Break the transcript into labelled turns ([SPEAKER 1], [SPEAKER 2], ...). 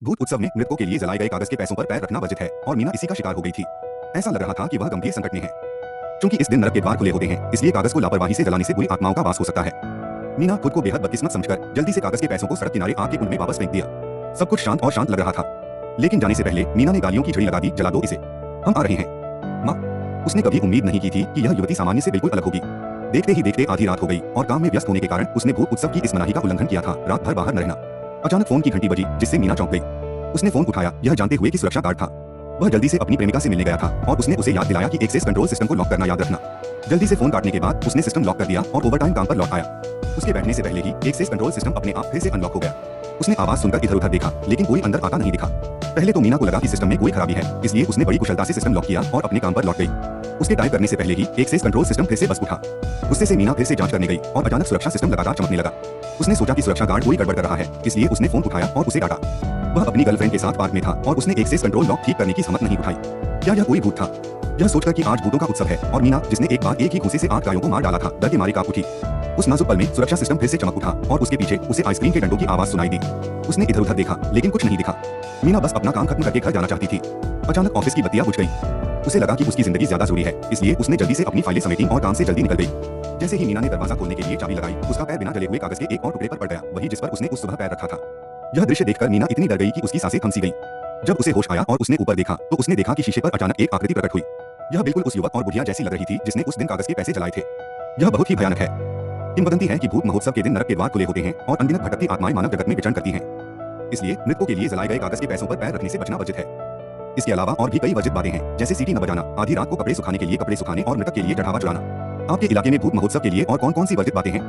[SPEAKER 1] भूत उत्सव में मृतकों के लिए जलाए गए कागज के पैसों पर पैर रखना वर्जित है और मीना इसी का शिकार हो गई थी। ऐसा लग रहा था कि वह गंभीर संकट में है। चूंकि इस दिन नरक के द्वार खुले होते हैं, इसलिए कागज को लापरवाही से जलाने से बुरी आत्माओं का वास हो सकता है। मीना खुद को बेहद बदकिस्मत समझकर जल्दी से कागज के पैसों को सड़क किनारे आग के कुंड में वापस फेंक दिया। सब कुछ शांत और शांत लग रहा था, लेकिन जाने से पहले मीना ने गालियों की झड़ी लगा दी, जला दो इसे, हम आ रहे हैं। माँ, उसने कभी उम्मीद नहीं की थी कि यह युवती सामान्य से बिल्कुल अलग होगी। देखते ही देखते आधी रात हो गई और काम में व्यस्त होने के कारण उसने भूत उत्सव की इस मनाही का उल्लंघन किया था, रात भर बाहर न रहना। अचानक फोन की घंटी बजी, जिससे मीना चौंक गई। उसने फोन उठाया, यह जानते हुए कि सुरक्षा गार्ड था। वह जल्दी से अपनी प्रेमिका से मिलने गया था और उसने उसे याद दिलाया कि एक्सेस कंट्रोल सिस्टम को लॉक करना याद रखना। जल्दी से फोन काटने के बाद उसने सिस्टम लॉक कर दिया और ओवरटाइम काम पर लौट आया। उसके बैठने से पहले ही एक्सेस कंट्रोल सिस्टम अपने आप फिर से अनलॉक हो गया। उसने आवाज सुनकर इधर उधर देखा, लेकिन कोई अंदर आता नहीं दिखा। पहले तो मीना को लगा कि सिस्टम में कोई खराबी है, इसलिए उसने बड़ी कुशलता से सिस्टम लॉक किया और अपने काम पर लौट गई। उसके टाइप करने से पहले ही एक्सेस कंट्रोल सिस्टम फिर से बस उठा। गुस्से से मीना फिर से जांच करने गई और अचानक सुरक्षा सिस्टम लगातार चमकने लगा। उसने सोचा कि सुरक्षा गार्ड कोई गड़बड़ कर रहा है, इसलिए उसने फोन उठाया और उसे डांटा। वह अपनी गर्लफ्रेंड के साथ पार्क में था और उसने एक्सेस कंट्रोल लॉक ठीक करने की हिम्मत नहीं उठाई। क्या यह कोई भूत था? यह सोचकर कि आज भूतों का उत्सव है और मीना, जिसने एक बार एक ही घूंसे से 8 गायों को मार डाला था, डर के मारे कांप उठी। उस नाजुक पल में सुरक्षा सिस्टम फिर से चमक उठा और उसके पीछे उसे आइसक्रीम के डंडों की आवाज सुनाई दी। उसने इधर उधर देखा, लेकिन कुछ नहीं दिखा। मीना बस अपना काम खत्म करके घर जाना चाहती थी। अचानक ऑफिस की बत्तियां बुझ गई। उसे लगा कि उसकी जिंदगी ज्यादा जरूरी है, इसलिए उसने जल्दी से अपनी फाइलें समेटी और काम से जल्दी निकल गई। जैसे ही मीना ने दरवाजा खोलने के लिए चाबी लगाई, उसका पैर बिना जले हुए कागज के एक और टुकड़े पर पड़ गया, वही जिस पर उसने उस सुबह पैर रखा था। यह दृश्य देखकर मीना इतनी डर गई कि उसकी सांसें थम सी गई। जब उसे होश आया और उसने ऊपर देखा, तो उसने देखा कि शीशे पर अचानक एक आकृति प्रकट हुई। यह बिल्कुल उस युवक और बुढ़िया जैसी लग रही थी जिसने उस दिन कागज के पैसे जलाए थे। यह बहुत ही भयानक है। किंवदंती है कि भूत महोत्सव के दिन नरक के द्वार खुले होते हैं और अनगिनत भटकती आत्माएं मानव जगत में विचरण करती हैं। इसलिए मृतकों के लिए जलाए गए कागज के पैसों पर पैर रखने से बचना वर्जित है। इसके अलावा और भी कई वर्जित बातें हैं, जैसे सीटी न बजाना, आधी रात को कपड़े सुखाने के लिए कपड़े सुखाने और मृतक के लिए चढ़ावा चढ़ाना। आपके इलाके में भूत महोत्सव के लिए और कौन कौन सी वर्जित बातें हैं?